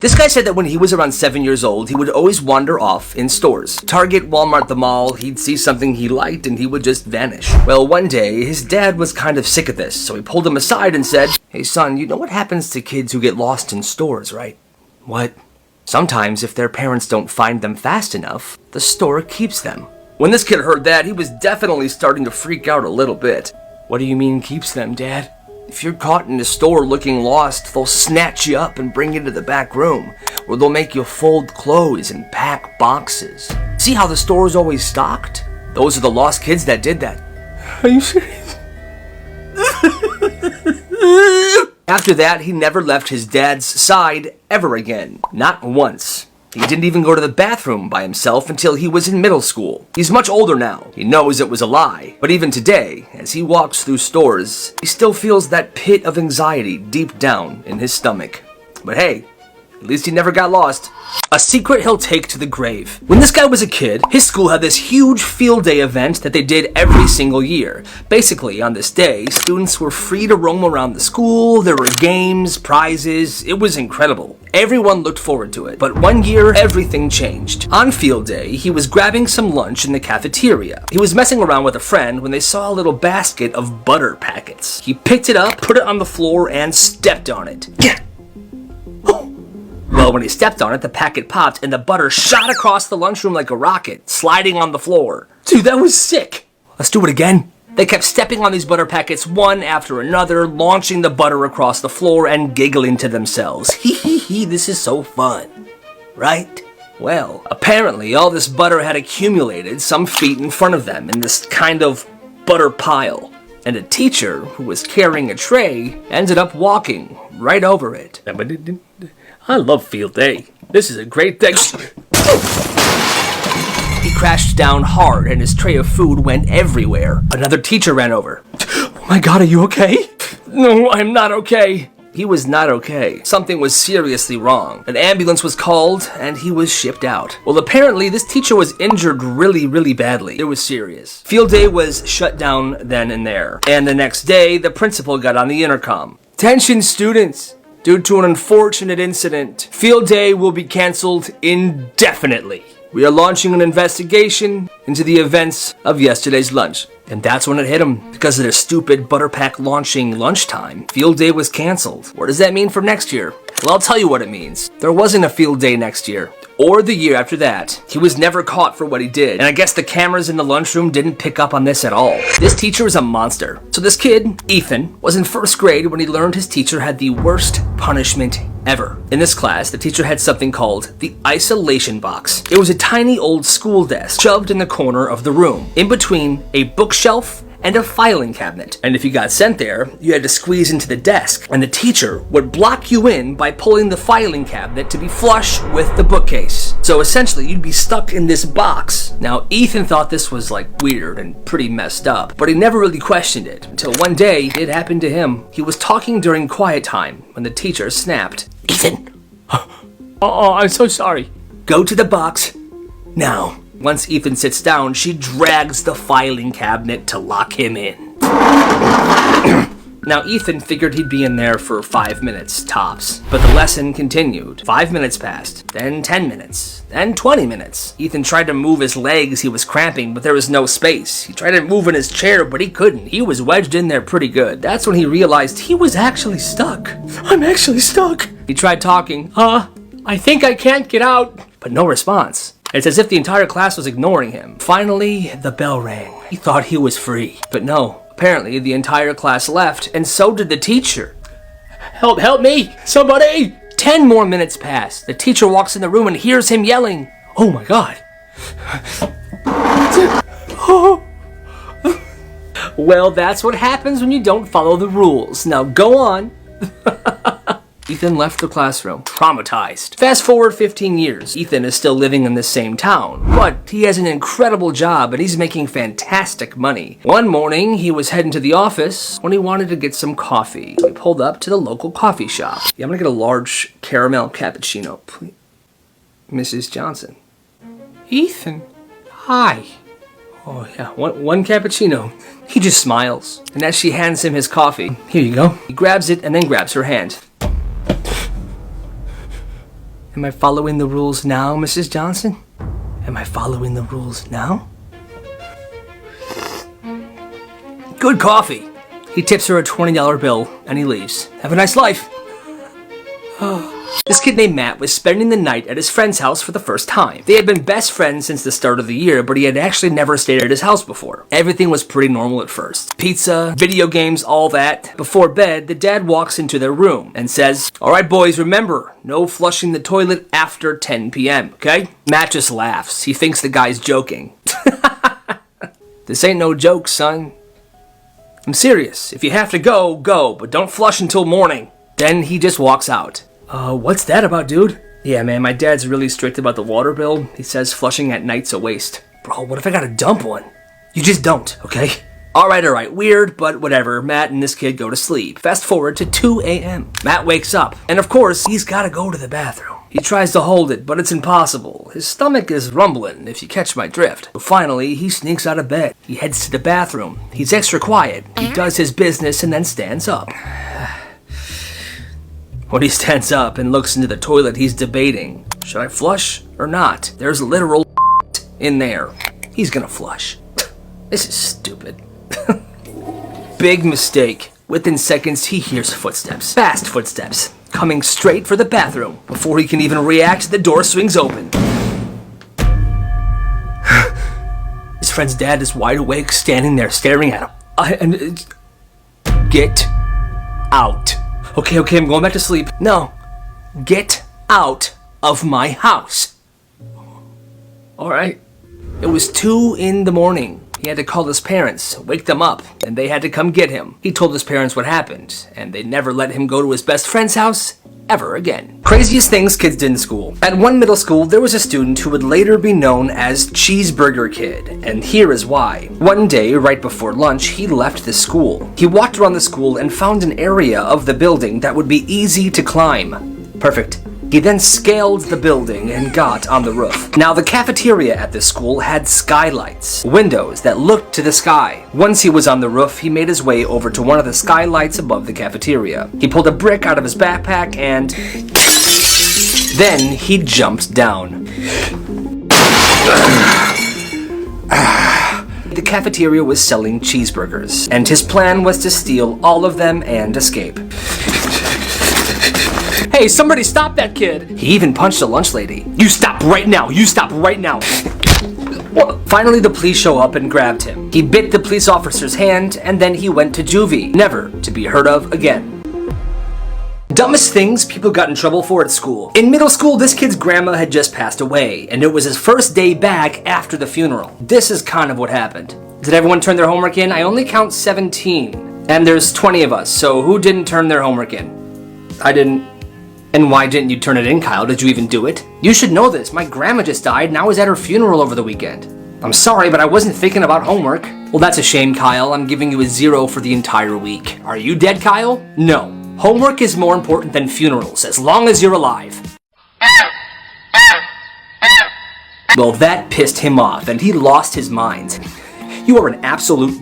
This guy said that when he was around 7 years old, he would always wander off in stores. Target, Walmart, the mall, he'd see something he liked and he would just vanish. Well, one day, his dad was kind of sick of this, so he pulled him aside and said, "Hey son, you know what happens to kids who get lost in stores, right?" "What?" "Sometimes if their parents don't find them fast enough, the store keeps them." When this kid heard that, he was definitely starting to freak out a little bit. "What do you mean keeps them, Dad?" "If you're caught in a store looking lost, they'll snatch you up and bring you to the back room, where they'll make you fold clothes and pack boxes. See how the store is always stocked? Those are the lost kids that did that." "Are you serious?" After that, he never left his dad's side ever again. Not once. He didn't even go to the bathroom by himself until he was in middle school. He's much older now. He knows it was a lie. But even today, as he walks through stores, he still feels that pit of anxiety deep down in his stomach. But hey, at least he never got lost. A secret he'll take to the grave. When this guy was a kid, his school had this huge field day event that they did every single year. Basically, on this day, students were free to roam around the school, there were games, prizes, it was incredible. Everyone looked forward to it. But one year, everything changed. On field day, he was grabbing some lunch in the cafeteria. He was messing around with a friend when they saw a little basket of butter packets. He picked it up, put it on the floor, and stepped on it. Well, when he stepped on it, the packet popped and the butter shot across the lunchroom like a rocket, sliding on the floor. Dude, that was sick. Let's do it again. They kept stepping on these butter packets one after another, launching the butter across the floor and giggling to themselves. Hee hee hee, this is so fun. Right? Well, apparently all this butter had accumulated some feet in front of them in this kind of butter pile. And a teacher who was carrying a tray ended up walking right over it. "I love field day. This is a great day." He crashed down hard and his tray of food went everywhere. Another teacher ran over. "Oh my God, are you okay?" "No, I'm not okay." He was not okay. Something was seriously wrong. An ambulance was called and he was shipped out. Well, apparently this teacher was injured really badly. It was serious. Field day was shut down then and there. And the next day, the principal got on the intercom. "Attention students. Due to an unfortunate incident, field day will be canceled indefinitely. We are launching an investigation into the events of yesterday's lunch." And that's when it hit him. Because of their stupid butter pack launching lunchtime, field day was canceled. What does that mean for next year? Well, I'll tell you what it means. There wasn't a field day next year. Or the year after that. He was never caught for what he did. And I guess the cameras in the lunchroom didn't pick up on this at all. This teacher was a monster. So this kid, Ethan, was in first grade when he learned his teacher had the worst punishment ever. In this class, the teacher had something called the isolation box. It was a tiny old school desk shoved in the corner of the room, in between a bookshelf and a filing cabinet. And if you got sent there, you had to squeeze into the desk, and the teacher would block you in by pulling the filing cabinet to be flush with the bookcase. So essentially, you'd be stuck in this box. Now, Ethan thought this was like weird and pretty messed up, but he never really questioned it until one day it happened to him. He was talking during quiet time when the teacher snapped, "Ethan!" "Oh, I'm so sorry." "Go to the box now." Once Ethan sits down, she drags the filing cabinet to lock him in. Now, Ethan figured he'd be in there for 5 minutes, tops. But the lesson continued. 5 minutes passed, then 10 minutes, then 20 minutes. Ethan tried to move his legs, he was cramping, but there was no space. He tried to move in his chair, but he couldn't. He was wedged in there pretty good. That's when he realized he was actually stuck. "I'm actually stuck." He tried talking. "I think I can't get out." But no response. It's as if the entire class was ignoring him. Finally, the bell rang. He thought he was free. But no, apparently the entire class left, and so did the teacher. Help me! Somebody!" 10 more minutes pass. The teacher walks in the room and hears him yelling. Oh my God. Well, that's what happens when you don't follow the rules. Now go on. Ethan left the classroom, traumatized. Fast forward 15 years. Ethan is still living in the same town, but he has an incredible job and he's making fantastic money. One morning, he was heading to the office when he wanted to get some coffee. So he pulled up to the local coffee shop. "Yeah, I'm gonna get a large caramel cappuccino, please. Mrs. Johnson." "Ethan, hi." "Oh yeah, one cappuccino." He just smiles. And as she hands him his coffee, "Here you go." He grabs it and then grabs her hand. Am I following the rules now, Mrs. Johnson? Am I following the rules now? Good coffee. He tips her a $20 bill and he leaves. Have a nice life. This kid named Matt was spending the night at his friend's house for the first time. They had been best friends since the start of the year, but he had actually never stayed at his house before. Everything was pretty normal at first. Pizza, video games, all that. Before bed, the dad walks into their room and says, "All right, boys, remember, no flushing the toilet after 10 p.m., okay?" Matt just laughs. He thinks the guy's joking. This ain't no joke, son. I'm serious. If you have to go, go, but don't flush until morning. Then he just walks out. What's that about, dude? Yeah, man, my dad's really strict about the water bill. He says flushing at night's a waste. Bro, what if I gotta dump one? You just don't, okay? Alright, weird, but whatever. Matt and this kid go to sleep. Fast forward to 2 a.m. Matt wakes up, and of course, he's gotta go to the bathroom. He tries to hold it, but it's impossible. His stomach is rumbling, if you catch my drift. But finally, he sneaks out of bed. He heads to the bathroom. He's extra quiet. He does his business and then stands up. When he stands up and looks into the toilet, he's debating. Should I flush or not? There's literal in there. He's gonna flush. This is stupid. Big mistake. Within seconds, he hears footsteps. Fast footsteps. Coming straight for the bathroom. Before he can even react, the door swings open. His friend's dad is wide awake, standing there staring at him. Get out. Okay, I'm going back to sleep. No. Get out of my house. Alright. It was 2 a.m. He had to call his parents, wake them up, and they had to come get him. He told his parents what happened, and they never let him go to his best friend's house ever again. Craziest things kids did in school. At one middle school, there was a student who would later be known as Cheeseburger Kid, and here is why. One day, right before lunch, he left the school. He walked around the school and found an area of the building that would be easy to climb. Perfect. He then scaled the building and got on the roof. Now, the cafeteria at this school had skylights, windows that looked to the sky. Once he was on the roof, he made his way over to one of the skylights above the cafeteria. He pulled a brick out of his backpack and then he jumped down. The cafeteria was selling cheeseburgers, and his plan was to steal all of them and escape. Hey, somebody stop that kid! He even punched a lunch lady. You stop right now! You stop right now! Finally, the police show up and grabbed him. He bit the police officer's hand, and then he went to juvie, never to be heard of again. Dumbest things people got in trouble for at school. In middle school, this kid's grandma had just passed away, and it was his first day back after the funeral. This is kind of what happened. Did everyone turn their homework in? I only count 17. And there's 20 of us, so who didn't turn their homework in? I didn't. And why didn't you turn it in, Kyle? Did you even do it? You should know this. My grandma just died and I was at her funeral over the weekend. I'm sorry, but I wasn't thinking about homework. Well, that's a shame, Kyle. I'm giving you a 0 for the entire week. Are you dead, Kyle? No. Homework is more important than funerals, as long as you're alive. Well, that pissed him off and he lost his mind. You are an absolute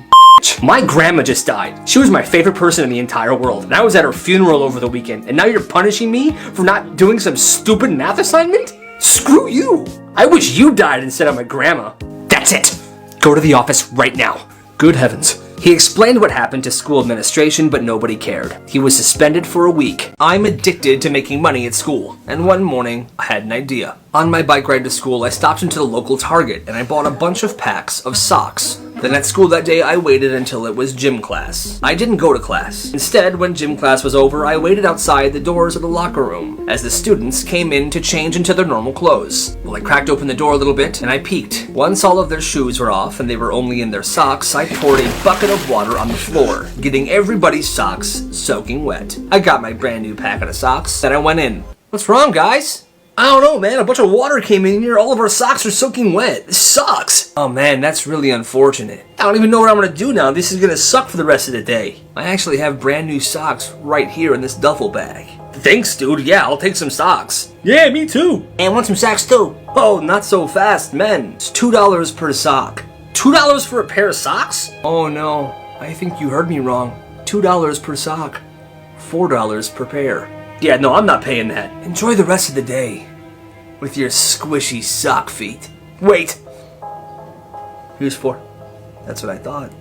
My grandma just died. She was my favorite person in the entire world, and I was at her funeral over the weekend, and now you're punishing me for not doing some stupid math assignment? Screw you! I wish you died instead of my grandma. That's it! Go to the office right now. Good heavens. He explained what happened to school administration, but nobody cared. He was suspended for a week. I'm addicted to making money at school, and one morning, I had an idea. On my bike ride to school, I stopped into the local Target, and I bought a bunch of packs of socks. Then at school that day, I waited until it was gym class. I didn't go to class. Instead, when gym class was over, I waited outside the doors of the locker room as the students came in to change into their normal clothes. Well, I cracked open the door a little bit and I peeked. Once all of their shoes were off and they were only in their socks, I poured a bucket of water on the floor, getting everybody's socks soaking wet. I got my brand new packet of socks, then I went in. What's wrong, guys? I don't know, man. A bunch of water came in here. All of our socks are soaking wet. This sucks. Oh, man, that's really unfortunate. I don't even know what I'm going to do now. This is going to suck for the rest of the day. I actually have brand new socks right here in this duffel bag. Thanks, dude. Yeah, I'll take some socks. Yeah, me too. And want some socks, too. Oh, not so fast, men. It's $2 per sock. $2 for a pair of socks? Oh, no. I think you heard me wrong. $2 per sock. $4 per pair. Yeah, no, I'm not paying that. Enjoy the rest of the day. with your squishy sock feet. Wait! Here's 4. That's what I thought.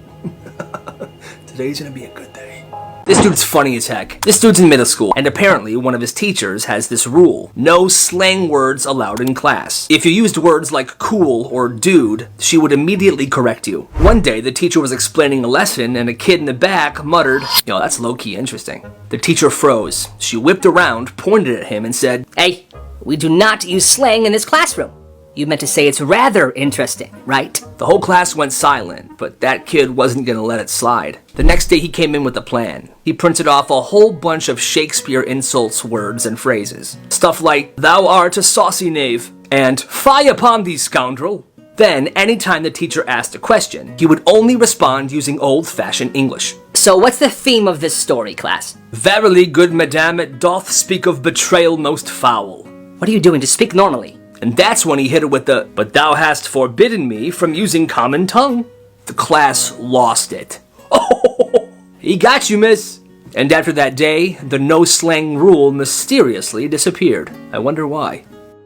Today's gonna be a good day. This dude's funny as heck. This dude's in middle school, and apparently one of his teachers has this rule. No slang words allowed in class. If you used words like cool or dude, she would immediately correct you. One day, the teacher was explaining a lesson, and a kid in the back muttered, "Yo, that's low-key interesting." The teacher froze. She whipped around, pointed at him, and said, "Hey, we do not use slang in this classroom. You meant to say it's rather interesting, right?" The whole class went silent, but that kid wasn't gonna let it slide. The next day he came in with a plan. He printed off a whole bunch of Shakespeare insults, words, and phrases. Stuff like, "Thou art a saucy knave," and "Fie upon thee, scoundrel." Then, anytime the teacher asked a question, he would only respond using old-fashioned English. "So what's the theme of this story, class?" "Verily, good madam, it doth speak of betrayal most foul." "What are you doing to speak normally?" And that's when he hit it with the, "But thou hast forbidden me from using common tongue." The class lost it. "Oh, he got you, miss." And after that day, the no slang rule mysteriously disappeared. I wonder why.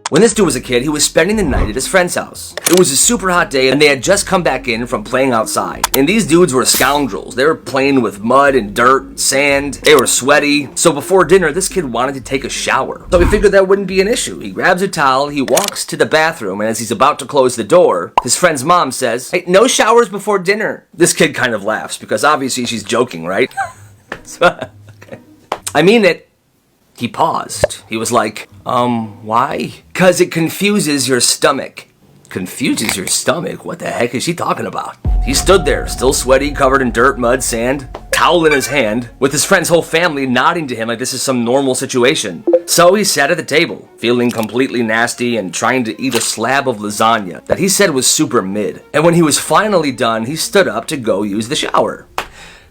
When this dude was a kid, he was spending the night at his friend's house. It was a super hot day, and they had just come back in from playing outside. And these dudes were scoundrels. They were playing with mud and dirt and sand. They were sweaty. So before dinner, this kid wanted to take a shower. So he figured that wouldn't be an issue. He grabs a towel, he walks to the bathroom, and as he's about to close the door, his friend's mom says, "Hey, no showers before dinner." This kid kind of laughs, because obviously she's joking, right? Okay. "I mean it." He paused. He was like, why? "'Cause it confuses your stomach." Confuses your stomach? What the heck is she talking about? He stood there, still sweaty, covered in dirt, mud, sand, towel in his hand, with his friend's whole family nodding to him like this is some normal situation. So he sat at the table, feeling completely nasty and trying to eat a slab of lasagna that he said was super mid. And when he was finally done, he stood up to go use the shower.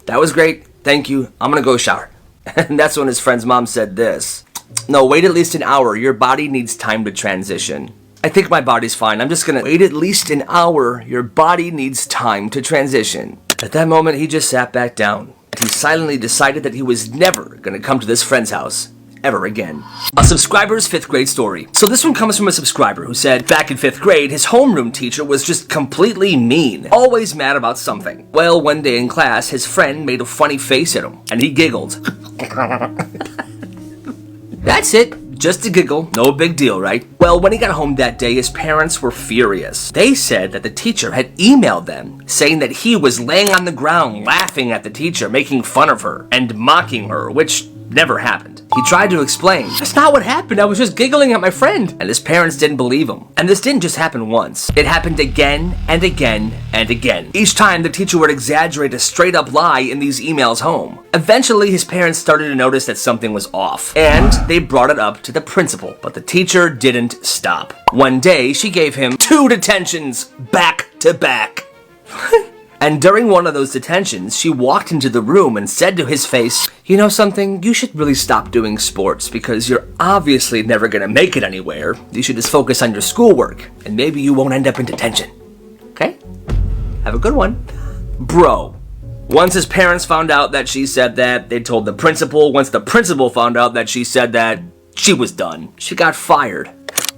"That was great. Thank you. I'm gonna go shower." And that's when his friend's mom said this. "No, wait at least an hour. Your body needs time to transition." "I think my body's fine. I'm just gonna wait at least an hour. Your body needs time to transition." At that moment, he just sat back down. He silently decided that he was never gonna come to this friend's house ever again. A subscriber's 5th grade story. So this one comes from a subscriber who said, back in 5th grade, his homeroom teacher was just completely mean, always mad about something. Well, one day in class, his friend made a funny face at him, and he giggled. That's it. Just a giggle. No big deal, right? Well, when he got home that day, his parents were furious. They said that the teacher had emailed them, saying that he was laying on the ground, laughing at the teacher, making fun of her, and mocking her, which never happened. He tried to explain, "That's not what happened. I was just giggling at my friend." And his parents didn't believe him. And this didn't just happen once. It happened again and again and again. Each time the teacher would exaggerate a straight up lie in these emails home. Eventually his parents started to notice that something was off. And they brought it up to the principal. But the teacher didn't stop. One day she gave him 2 detentions back to back. And during one of those detentions, she walked into the room and said to his face, "You know something? You should really stop doing sports because you're obviously never gonna make it anywhere. You should just focus on your schoolwork, and maybe you won't end up in detention. Okay? Have a good one." Bro. Once his parents found out that she said that, they told the principal. Once the principal found out that she said that, she was done. She got fired.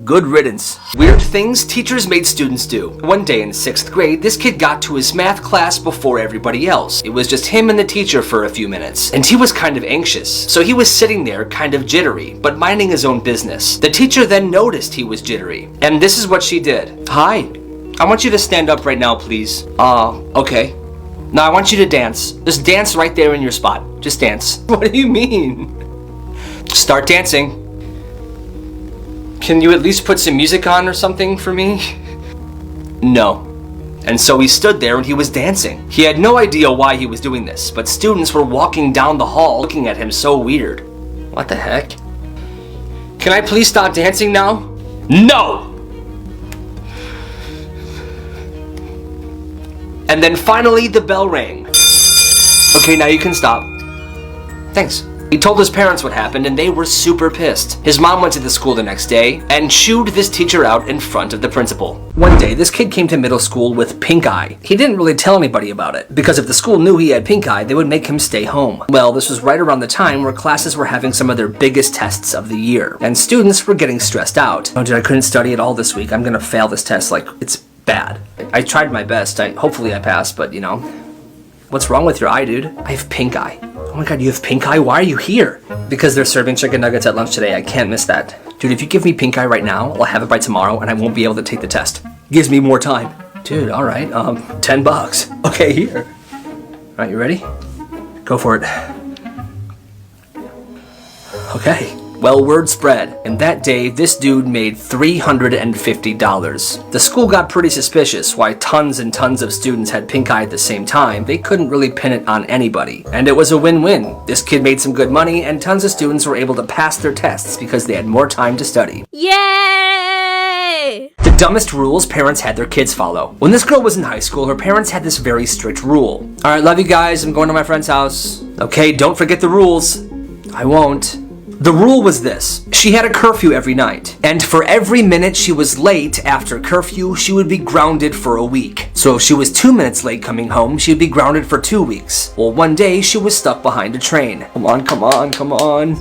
Good riddance. Weird things teachers made students do. One day in 6th grade, this kid got to his math class before everybody else. It was just him and the teacher for a few minutes, and he was kind of anxious. So he was sitting there kind of jittery, but minding his own business. The teacher then noticed he was jittery, and this is what she did. "Hi, I want you to stand up right now, please." Okay. "Now I want you to dance. Just dance right there in your spot. Just dance." "What do you mean?" "Start dancing." "Can you at least put some music on or something for me?" No. And so he stood there and he was dancing. He had no idea why he was doing this, but students were walking down the hall looking at him so weird. What the heck? "Can I please stop dancing now?" No! And then finally the bell rang. "Okay, now you can stop." "Thanks." He told his parents what happened and they were super pissed. His mom went to the school the next day and chewed this teacher out in front of the principal. One day, this kid came to middle school with pink eye. He didn't really tell anybody about it, because if the school knew he had pink eye, they would make him stay home. Well, this was right around the time where classes were having some of their biggest tests of the year, and students were getting stressed out. Oh, dude, I couldn't study at all this week. I'm gonna fail this test. Like, it's bad. I tried my best. Hopefully I passed, but you know. What's wrong with your eye, dude? I have pink eye. Oh my god, you have pink eye? Why are you here? Because they're serving chicken nuggets at lunch today. I can't miss that. Dude, if you give me pink eye right now, I'll have it by tomorrow and I won't be able to take the test. Gives me more time. Dude, alright, $10. Okay, here. Alright, you ready? Go for it. Okay. Well, word spread, and that day, this dude made $350. The school got pretty suspicious why tons and tons of students had pink eye at the same time. They couldn't really pin it on anybody. And it was a win-win. This kid made some good money, and tons of students were able to pass their tests because they had more time to study. Yay! The dumbest rules parents had their kids follow. When this girl was in high school, her parents had this very strict rule. Alright, love you guys, I'm going to my friend's house. Okay, don't forget the rules. I won't. The rule was this. She had a curfew every night, and for every minute she was late after curfew, she would be grounded for a week. So if she was 2 minutes late coming home, she'd be grounded for 2 weeks. Well, one day she was stuck behind a train. Come on, come on, come on.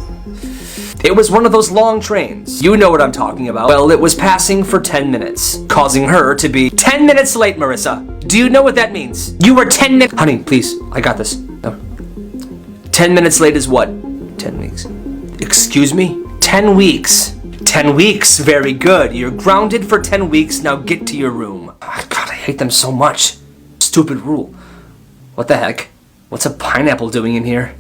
It was one of those long trains. You know what I'm talking about. Well, it was passing for 10 minutes, causing her to be 10 minutes late, Marissa. Do you know what that means? You were 10 minutes. Honey, please, I got this. No. 10 minutes late is what? 10 weeks. Excuse me? 10 weeks. 10 weeks, very good. You're grounded for 10 weeks, now get to your room. Oh, God, I hate them so much. Stupid rule. What the heck? What's a pineapple doing in here?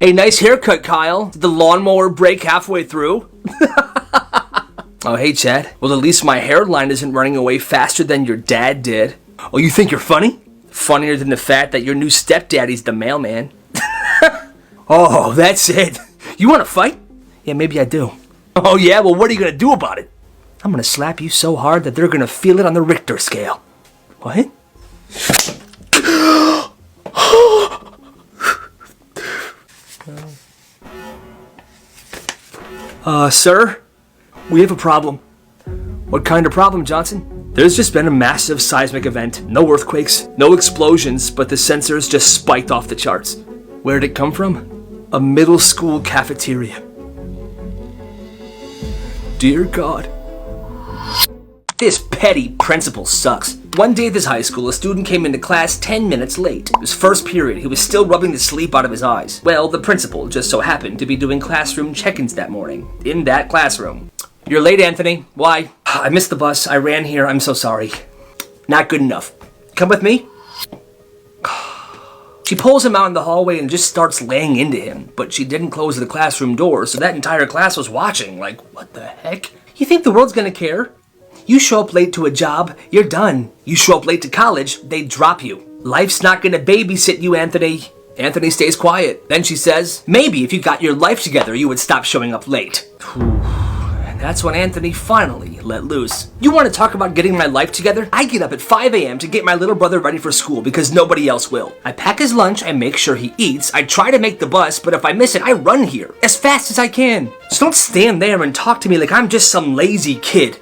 Hey, nice haircut, Kyle. Did the lawnmower break halfway through? Oh, hey, Chad. Well, at least my hairline isn't running away faster than your dad did. Oh, you think you're funny? Funnier than the fact that your new stepdaddy's the mailman. Oh, that's it. You want to fight? Yeah, maybe I do. Oh, yeah? Well, what are you going to do about it? I'm going to slap you so hard that they're going to feel it on the Richter scale. What? Sir? We have a problem. What kind of problem, Johnson? There's just been a massive seismic event. No earthquakes, no explosions, but the sensors just spiked off the charts. Where'd it come from? A middle school cafeteria. Dear God. This petty principal sucks. One day at this high school, a student came into class 10 minutes late. It was first period. He was still rubbing the sleep out of his eyes. Well, the principal just so happened to be doing classroom check-ins that morning. In that classroom. You're late, Anthony. Why? I missed the bus. I ran here. I'm so sorry. Not good enough. Come with me. She pulls him out in the hallway and just starts laying into him. But she didn't close the classroom door, so that entire class was watching. Like, what the heck? You think the world's gonna care? You show up late to a job, you're done. You show up late to college, they drop you. Life's not gonna babysit you, Anthony. Anthony stays quiet. Then she says, maybe if you got your life together, you would stop showing up late. That's when Anthony finally let loose. You want to talk about getting my life together? I get up at 5 a.m. to get my little brother ready for school because nobody else will. I pack his lunch, I make sure he eats, I try to make the bus, but if I miss it, I run here as fast as I can. So don't stand there and talk to me like I'm just some lazy kid.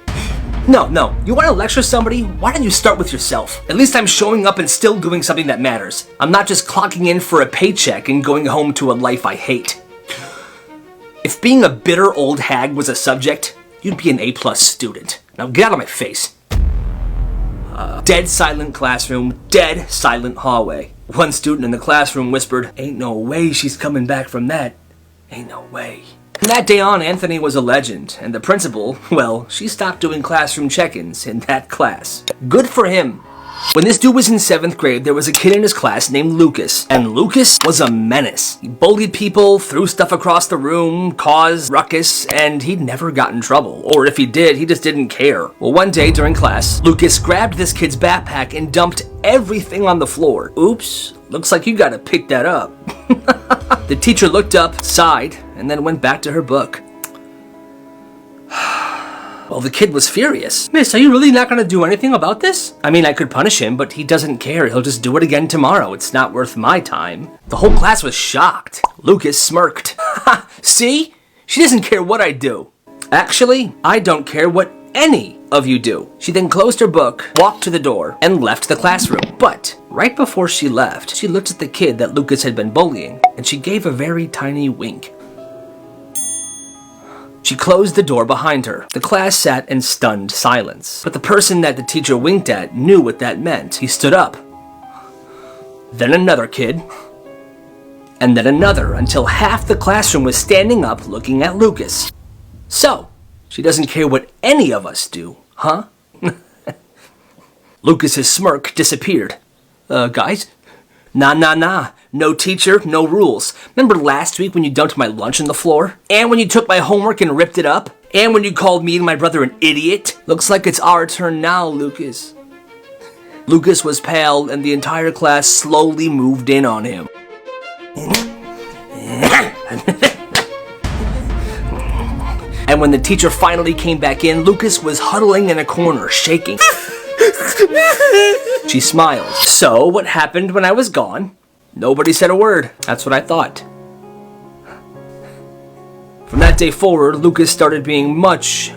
No, you want to lecture somebody? Why don't you start with yourself? At least I'm showing up and still doing something that matters. I'm not just clocking in for a paycheck and going home to a life I hate. If being a bitter old hag was a subject, you'd be an A+ student. Now get out of my face. Dead silent classroom, dead silent hallway. One student in the classroom whispered, "Ain't no way she's coming back from that. Ain't no way." From that day on, Anthony was a legend, and the principal, well, she stopped doing classroom check-ins in that class. Good for him. When this dude was in 7th grade, there was a kid in his class named Lucas, and Lucas was a menace. He bullied people, threw stuff across the room, caused ruckus, and he'd never got in trouble. Or if he did, he just didn't care. Well, one day during class, Lucas grabbed this kid's backpack and dumped everything on the floor. Oops, looks like you gotta pick that up. The teacher looked up, sighed, and then went back to her book. Well, the kid was furious. Miss, are you really not going to do anything about this? I mean, I could punish him, but he doesn't care. He'll just do it again tomorrow. It's not worth my time. The whole class was shocked. Lucas smirked. Ha! See? She doesn't care what I do. Actually, I don't care what any of you do. She then closed her book, walked to the door, and left the classroom. But right before she left, she looked at the kid that Lucas had been bullying, and she gave a very tiny wink. She closed the door behind her. The class sat in stunned silence. But the person that the teacher winked at knew what that meant. He stood up. Then another kid. And then another, until half the classroom was standing up looking at Lucas. So, she doesn't care what any of us do, huh? Lucas's smirk disappeared. Guys? Nah. No teacher, no rules. Remember last week when you dumped my lunch on the floor? And when you took my homework and ripped it up? And when you called me and my brother an idiot? Looks like it's our turn now, Lucas. Lucas was pale, and the entire class slowly moved in on him. And when the teacher finally came back in, Lucas was huddling in a corner, shaking. She smiled. So, what happened when I was gone? Nobody said a word. That's what I thought. From that day forward, Lucas started being much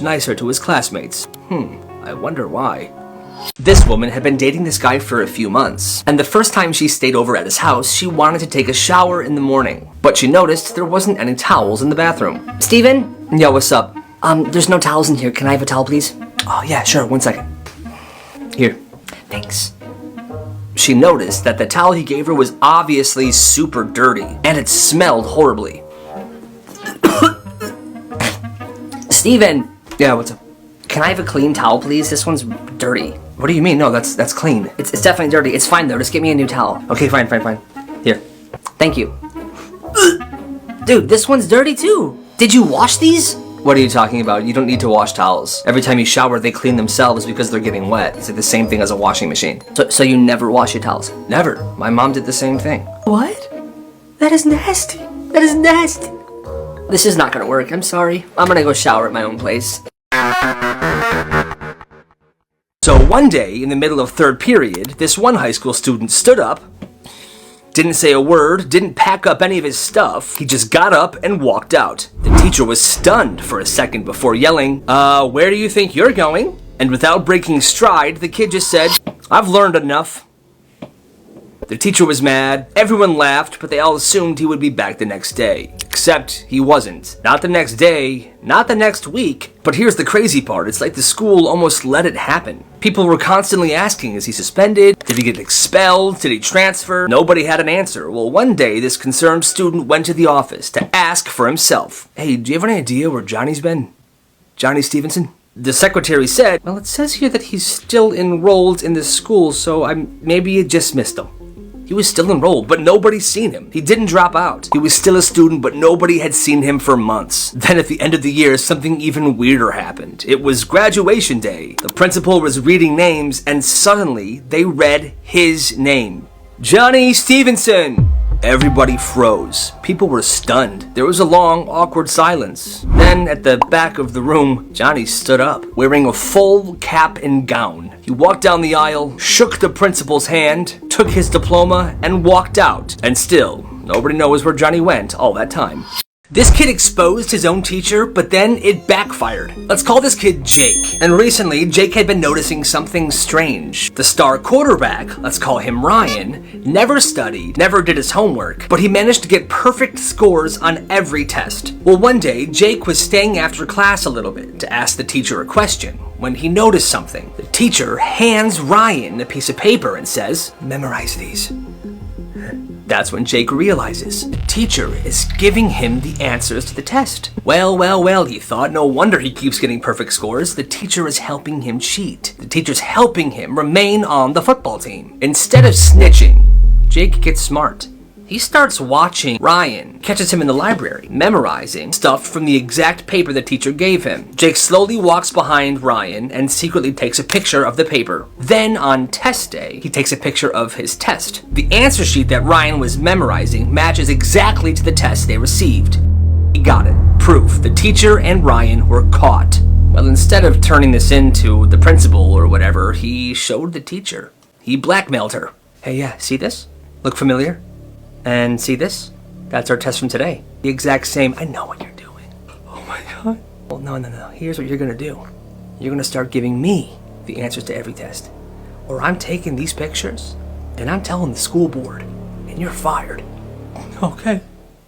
nicer to his classmates. I wonder why. This woman had been dating this guy for a few months, and the first time she stayed over at his house, she wanted to take a shower in the morning. But she noticed there wasn't any towels in the bathroom. Steven? Yeah, what's up? There's no towels in here. Can I have a towel, please? Oh, yeah, sure. 1 second. Here. Thanks. She noticed that the towel he gave her was obviously super dirty, and it smelled horribly. Steven! Yeah, what's up? Can I have a clean towel, please? This one's dirty. What do you mean? No, that's clean. It's definitely dirty. It's fine, though. Just get me a new towel. Okay, fine. Here. Thank you. Dude, this one's dirty, too. Did you wash these? What are you talking about? You don't need to wash towels. Every time you shower, they clean themselves because they're getting wet. It's like the same thing as a washing machine. So you never wash your towels? Never. My mom did the same thing. What? That is nasty. That is nasty. This is not gonna work. I'm sorry. I'm gonna go shower at my own place. So one day, in the middle of third period, this one high school student stood up, didn't say a word, didn't pack up any of his stuff. He just got up and walked out. The teacher was stunned for a second before yelling, where do you think you're going? And without breaking stride, the kid just said, I've learned enough. The teacher was mad, everyone laughed, but they all assumed he would be back the next day. Except he wasn't. Not the next day, not the next week. But here's the crazy part, it's like the school almost let it happen. People were constantly asking, is he suspended? Did he get expelled? Did he transfer? Nobody had an answer. Well, one day, this concerned student went to the office to ask for himself. Hey, do you have any idea where Johnny's been? Johnny Stevenson? The secretary said, well, it says here that he's still enrolled in the school, so maybe you just missed him. He was still enrolled, but nobody's seen him. He didn't drop out. He was still a student, but nobody had seen him for months. Then at the end of the year, something even weirder happened. It was graduation day. The principal was reading names, and suddenly they read his name. Johnny Stevenson! Everybody froze. People were stunned. There was a long, awkward silence. Then, at the back of the room, Johnny stood up, wearing a full cap and gown. He walked down the aisle, shook the principal's hand, took his diploma, and walked out. And still, nobody knows where Johnny went all that time. This kid exposed his own teacher, but then it backfired. Let's call this kid Jake. And recently, Jake had been noticing something strange. The star quarterback, let's call him Ryan, never studied, never did his homework, but he managed to get perfect scores on every test. Well, one day, Jake was staying after class a little bit to ask the teacher a question when he noticed something. The teacher hands Ryan a piece of paper and says, memorize these. That's when Jake realizes the teacher is giving him the answers to the test. Well, he thought, no wonder he keeps getting perfect scores. The teacher is helping him cheat. The teacher's helping him remain on the football team. Instead of snitching, Jake gets smart. He starts watching Ryan, catches him in the library, memorizing stuff from the exact paper the teacher gave him. Jake slowly walks behind Ryan and secretly takes a picture of the paper. Then on test day, he takes a picture of his test. The answer sheet that Ryan was memorizing matches exactly to the test they received. He got it. Proof. The teacher and Ryan were caught. Well, instead of turning this into the principal or whatever, he showed the teacher. He blackmailed her. Hey, yeah, see this? Look familiar? And see this? That's our test from today. The exact same. I know what you're doing. Oh my God. Well, no. Here's what you're gonna do. You're gonna start giving me the answers to every test. Or I'm taking these pictures and I'm telling the school board and you're fired. Okay.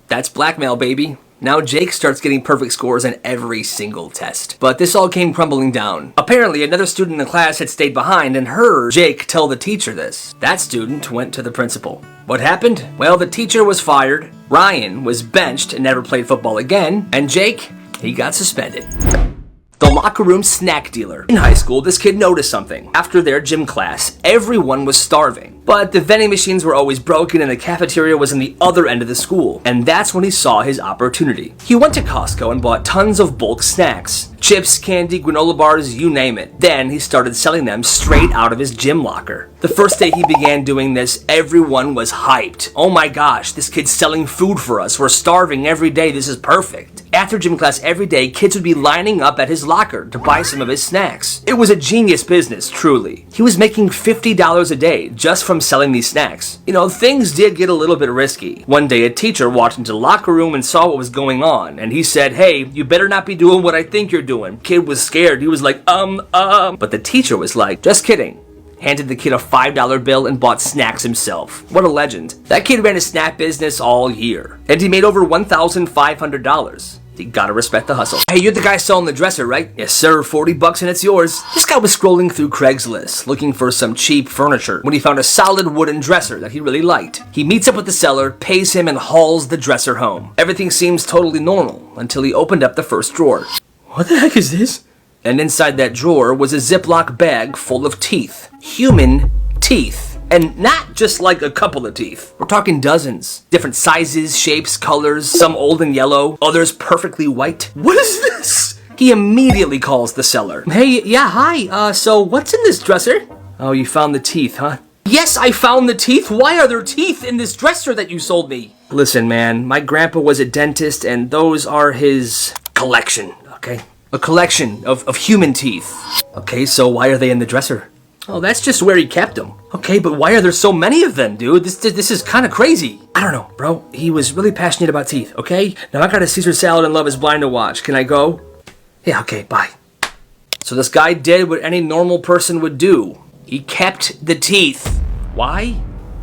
That's blackmail, baby. Now Jake starts getting perfect scores on every single test. But this all came crumbling down. Apparently, another student in the class had stayed behind and heard Jake tell the teacher this. That student went to the principal. What happened? Well, the teacher was fired, Ryan was benched and never played football again, and Jake, he got suspended. The locker room snack dealer. In high school, this kid noticed something. After their gym class, everyone was starving. But the vending machines were always broken and the cafeteria was in the other end of the school. And that's when he saw his opportunity. He went to Costco and bought tons of bulk snacks. Chips, candy, granola bars, you name it. Then he started selling them straight out of his gym locker. The first day he began doing this, everyone was hyped. Oh my gosh, this kid's selling food for us. We're starving every day. This is perfect. After gym class every day, kids would be lining up at his locker to buy some of his snacks. It was a genius business, truly. He was making $50 a day just from selling these snacks. You know, things did get a little bit risky. One day a teacher walked into the locker room and saw what was going on, and he said, "Hey, you better not be doing what I think you're doing." Kid was scared. He was like, But the teacher was like, "Just kidding." Handed the kid a $5 bill and bought snacks himself. What a legend. That kid ran a snack business all year. And he made over $1,500. You gotta respect the hustle. Hey, you're the guy selling the dresser, right? Yes, sir. $40 and it's yours. This guy was scrolling through Craigslist, looking for some cheap furniture, when he found a solid wooden dresser that he really liked. He meets up with the seller, pays him, and hauls the dresser home. Everything seems totally normal until he opened up the first drawer. What the heck is this? And inside that drawer was a Ziploc bag full of teeth. Human teeth. And not just like a couple of teeth. We're talking dozens. Different sizes, shapes, colors, some old and yellow, others perfectly white. What is this? He immediately calls the seller. Hey, yeah, hi. So what's in this dresser? Oh, you found the teeth, huh? Yes, I found the teeth. Why are there teeth in this dresser that you sold me? Listen, man, my grandpa was a dentist and those are his collection, okay? A collection of human teeth. Okay, so why are they in the dresser? Oh, that's just where he kept them. Okay, but why are there so many of them, dude? This is kind of crazy. I don't know, bro. He was really passionate about teeth, okay? Now I got a Caesar salad and Love is Blind to watch. Can I go? Yeah, okay, bye. So this guy did what any normal person would do. He kept the teeth. Why?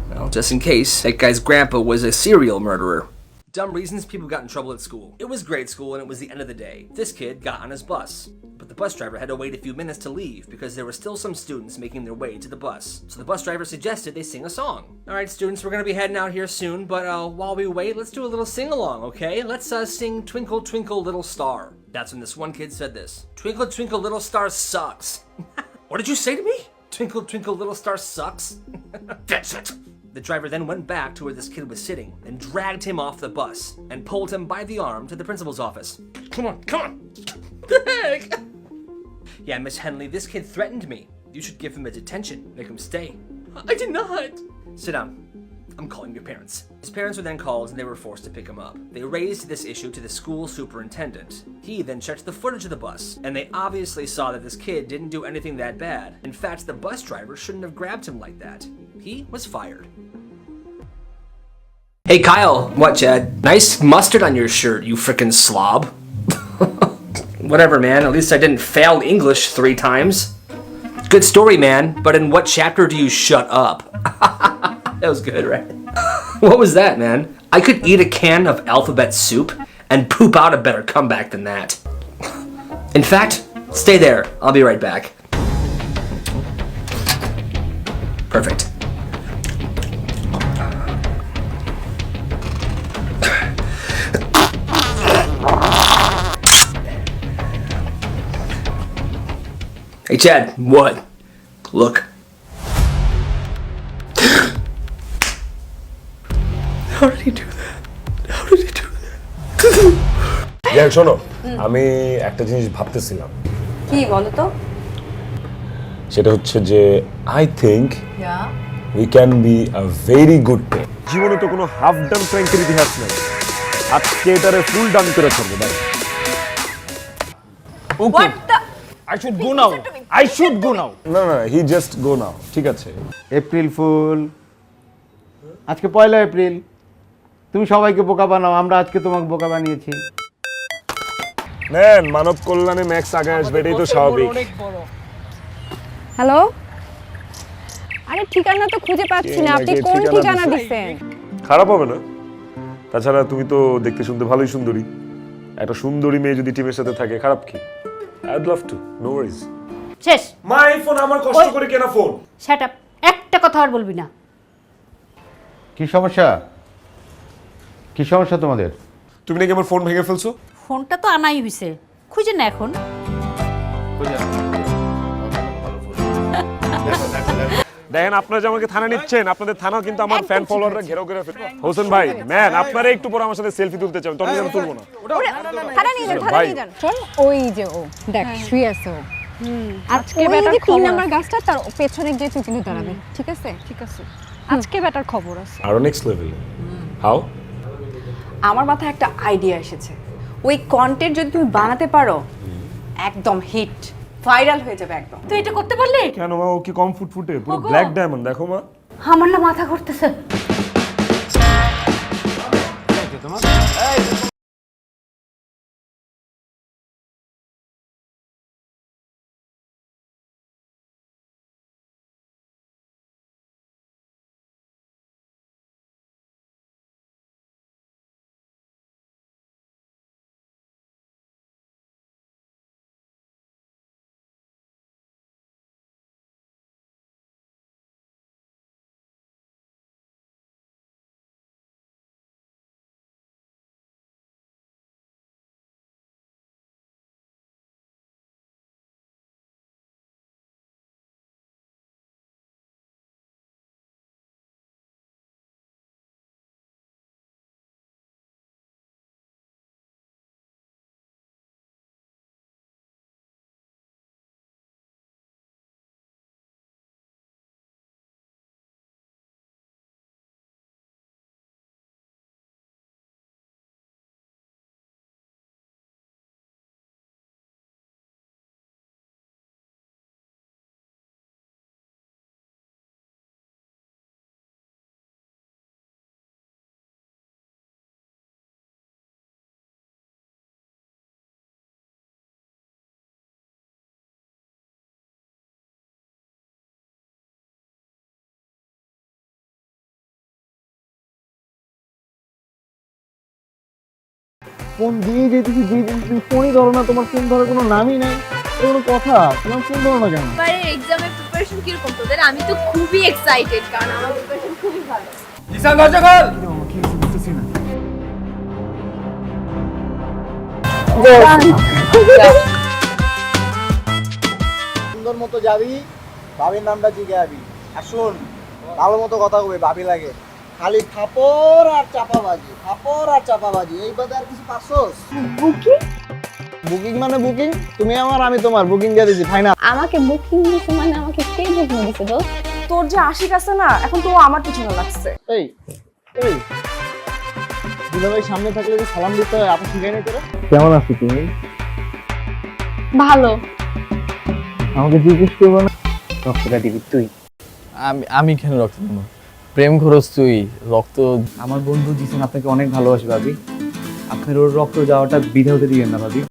Well, just in case. That guy's grandpa was a serial murderer. Dumb reasons people got in trouble at school. It was grade school and it was the end of the day. This kid got on his bus, but the bus driver had to wait a few minutes to leave because there were still some students making their way to the bus. So the bus driver suggested they sing a song. All right, students, we're gonna be heading out here soon, but while we wait, let's do a little sing-along, okay? Let's sing Twinkle Twinkle Little Star. That's when this one kid said this. Twinkle Twinkle Little Star sucks. What did you say to me? Twinkle Twinkle Little Star sucks? That's it. The driver then went back to where this kid was sitting and dragged him off the bus and pulled him by the arm to the principal's office. Come on. The heck? Yeah, Miss Henley, this kid threatened me. You should give him a detention, make him stay. I did not. Sit down. I'm calling your parents. His parents were then called and they were forced to pick him up. They raised this issue to the school superintendent. He then checked the footage of the bus, and they obviously saw that this kid didn't do anything that bad. In fact, the bus driver shouldn't have grabbed him like that. He was fired. Hey Kyle, what Chad? Nice mustard on your shirt, you frickin' slob. Whatever, man, at least I didn't fail English 3 times. Good story, man, but in what chapter do you shut up? That was good, right? What was that, man? I could eat a can of alphabet soup and poop out a better comeback than that. In fact, stay there. I'll be right back. Perfect. Hey, Chad. What? Look. How did he do that? যাই শোনো আমি একটা জিনিস ভাবতেছিলাম কি বলো তো সেটা হচ্ছে যে I think Yeah. We can be a very good team জীবনে তো কোনো হাফ ডান প্র্যাঙ্কের ইতিহাস নেই আজকে এটারে ফুল ডান করে ছাড়বো ভাই What the I should go now. I should go now. না না হি জাস্ট গো নাও, ঠিক আছে? এপ্রিল ফুল, আজকে 1 এপ্রিল। তুমি সবাইকে বোকা বানাও, আমরা আজকে তোমাকে বোকা বানিয়েছি। নেন, মানব কল্যাণে ম্যাক্স আগে আসবে, এটাই তো স্বাভাবিক। হ্যালো, আরে ঠিকানা তো খুঁজে পাচ্ছি না, আপনি কোন ঠিকানা দিচ্ছেন? খারাপ হবে না, তাছাড়া তুমি তো দেখতে শুনতে ভালোই সুন্দরী। একটা সুন্দরী মেয়ে যদি টিমের সাথে থাকে, খারাপ কি? I'd love to, no worries. শেষ। মাই ফোন, আমার কষ্ট করে কেনা ফোন। শাট আপ, একটা কথা আর বলবি না। কি সমস্যা? কি সমস্যা তোমাদের? তুমি নাকি আমার ফোন ভেঙে ফেলছো? ফোনটা তো আনাই হইছে, খুঁজে না এখন। দেখেন, আপনারা যে আমাকে থানা নিচ্ছেন, আপনাদের থানাও কিন্তু আমার ফ্যান ফলোয়াররা ঘেরাও করে ফেলবে। হোসেন ভাই, ম্যান, আপনারা একটু পরে আমার সাথে সেলফি তুলতে চান, তখন আমি তুলবো না। থানা নিয়ে যান, থানা নিয়ে যান। শোন, ওই যে ও দেখ শুয়ে আছে ও। আজকে বেটার 3 নাম্বার গাছটা তার পেছনে গিয়ে তুই কিন্তু দাঁড়াবি, ঠিক আছে? ঠিক আছে, আজকে বেটার খবর আছে। আরো নেক্সট লেভেল। হাউ? আমার মাথায় একটা আইডিয়া এসেছে। ওই কন্টেন্ট যদি তুমি বানাতে পারো, একদম হিট, ভাইরাল হয়ে যাবে একদম। তুই এটা করতে পারলি? কেন মা, ও কি কম ফুটফুটে? পুরো ব্ল্যাক ডায়মন্ড, দেখো মা। আমার না মাথা ঘুরতেছে। ফোন দিয়ে যেতেছি, তুমি ফোনই ধরো না, তোমার ফোন ধরার কোনো নামই নাই, কোনো কথা, তোমার ফোন ধরো না কেন? এবারে এক্সামের প্রিপারেশন কিরকম তোদের? আমি তো খুবই এক্সাইটেড, কারণ আমার প্রিপারেশন খুবই ভালো। ঈশান দরজা খোল। কি বুঝতেছি না। সুন্দর মতো যাবি, ভাবির নামটা জিজ্ঞাবি। আর শোন, ভালো মতো কথা কবে, ভাবি লাগে। খালি থাপড় আর চাপাবাজি, থাপড় আর চাপাবাজি, এই বাদে আর কিছু পাচ্ছস? বুকিং? বুকিং মানে বুকিং, তুমি আমার আমি তোমার, বুকিং দিয়ে দিছি, ফাইনাল। আমাকে বুকিং দিছে মানে আমাকে কে বুকিং দিছে দোস্ত? তোর যে আশিক আছে না, এখন তো আমার পিছনে লাগছে। এই এই দুলাভাই সামনে থাকলে যে সালাম দিতে হয়, আপনি শিখাই নাই তোরা? কেমন আছো তুমি? ভালো। আমাকে জিজ্ঞেস করবো না? রক্তটা দিবি তুই? আমি কেন রক্ত দেবো? প্রেম খরচ তুই, রক্ত। আমার বন্ধু জিসান আপনাকে অনেক ভালোবাসে ভাবি, আপনার ওর রক্ত যাওয়াটা বিধে হতে দিবেন না ভাবি।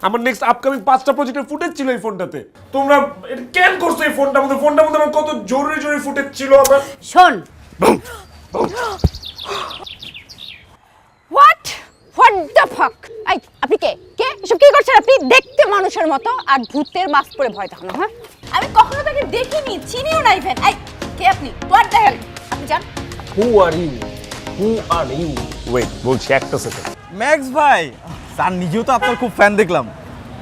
আমার নেক্সট আপকামিং 5টা প্রজেক্টের ফুটেজ ছিল এই ফোনটাতে। তোমরা এটা কেন করছো এই ফোনটার মধ্যে আমার কত জরুরি জরুরি ফুটেজ ছিল আমার। শোন, হোয়াট দ্য ফাক! এই আপনি কে কে এসব কি করছেন আপনি? দেখতে মানুষের মতো আর ভূতের মাস্ক পরে ভয় দেখানো। হ্যাঁ, আমি কখনো তাকে দেখিনি, চিনিও না ইভেন। এই কে আপনি? What the hell? আপনি জান? Who are you? Who are you? Wait, বলছি একটা সেকেন্ড। ম্যাক্স ভাই, স্যার নিজেও তো আপনার খুব ফ্যান দেখলাম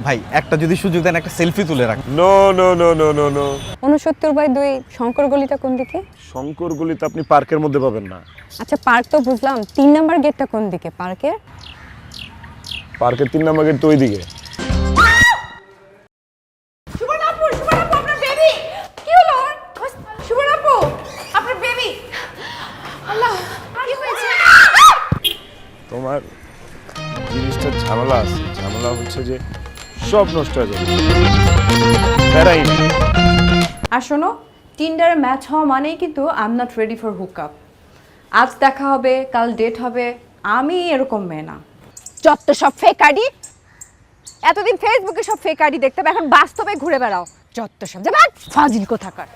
ভাই। একটা যদি সুযোগ দেন, একটা সেলফি তুলে রাখ। No no no no no no 69/2 Shankar গলিটা কোন দিকে? শঙ্কর গলিতে আপনি পার্কের মধ্যে পাবেন না। আচ্ছা পার্ক তো বুঝলাম, 3 নাম্বার গেটটা কোন দিকে পার্কের? পার্কের 3 নাম্বার গেট তো ওইদিকে। সুবর্ণা আপু, আপনার বেবি! কি হলো? সুবর্ণা আপু, আপনার বেবি! আল্লাহ, কি হয়েছে? তোমার জিনিসটা ঝামেলা আছে। ঝামেলা হচ্ছে যে সব নষ্ট হয়ে যাবে। প্যারাই না। আর শোনো, টিন্ডারে ম্যাচ হওয়া মানেই কিন্তু I am not ready for hook up. আজ দেখা হবে, কাল ডেট হবে, আমি এরকম মেয়ে না। যত সব ফেক আইডি! এতদিন ফেসবুকে সব ফেক আইডি দেখতাম, এখন বাস্তবে ঘুরে বেড়াও। যত সব যাবেন ফাজিল কোথাকার।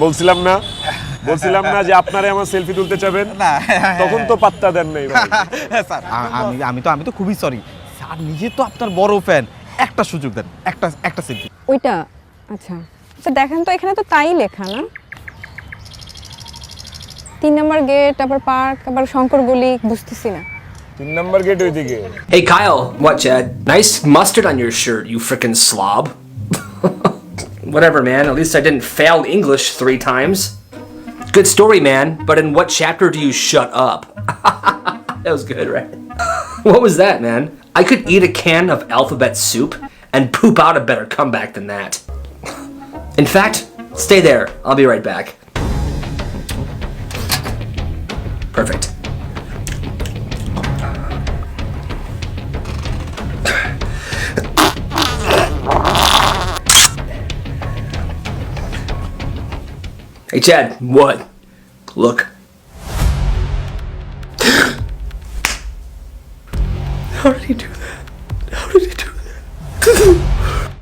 বলছিলাম না যে আপনারে আমার সেলফি তুলতে চাবেন না, তখন তো পাত্তা দেন নাই ভাই। হ্যাঁ স্যার, আমি তো খুবই সরি স্যার, নিজে তো আপনার বড় ফ্যান। একটা সুযোগ দেন, একটা সেলফি। ওইটা আচ্ছা আচ্ছা দেখেন তো, এখানে তো তাই লেখা না। 3 নাম্বার গেট, আবার পার্ক, আবার শঙ্কর গলি, বুঝতেছি না। 3 নাম্বার গেট ওইদিকে। Hey Kyle, what Chad? Nice mustard on your shirt, you frickin' slob. Whatever, man. At least I didn't fail English 3 times. Good story, man. But in what chapter do you shut up? That was good, right? What was that, man? I could eat a can of alphabet soup and poop out a better comeback than that. In fact, stay there. I'll be right back. Perfect. Hey Chad, what? Look. How did he do that?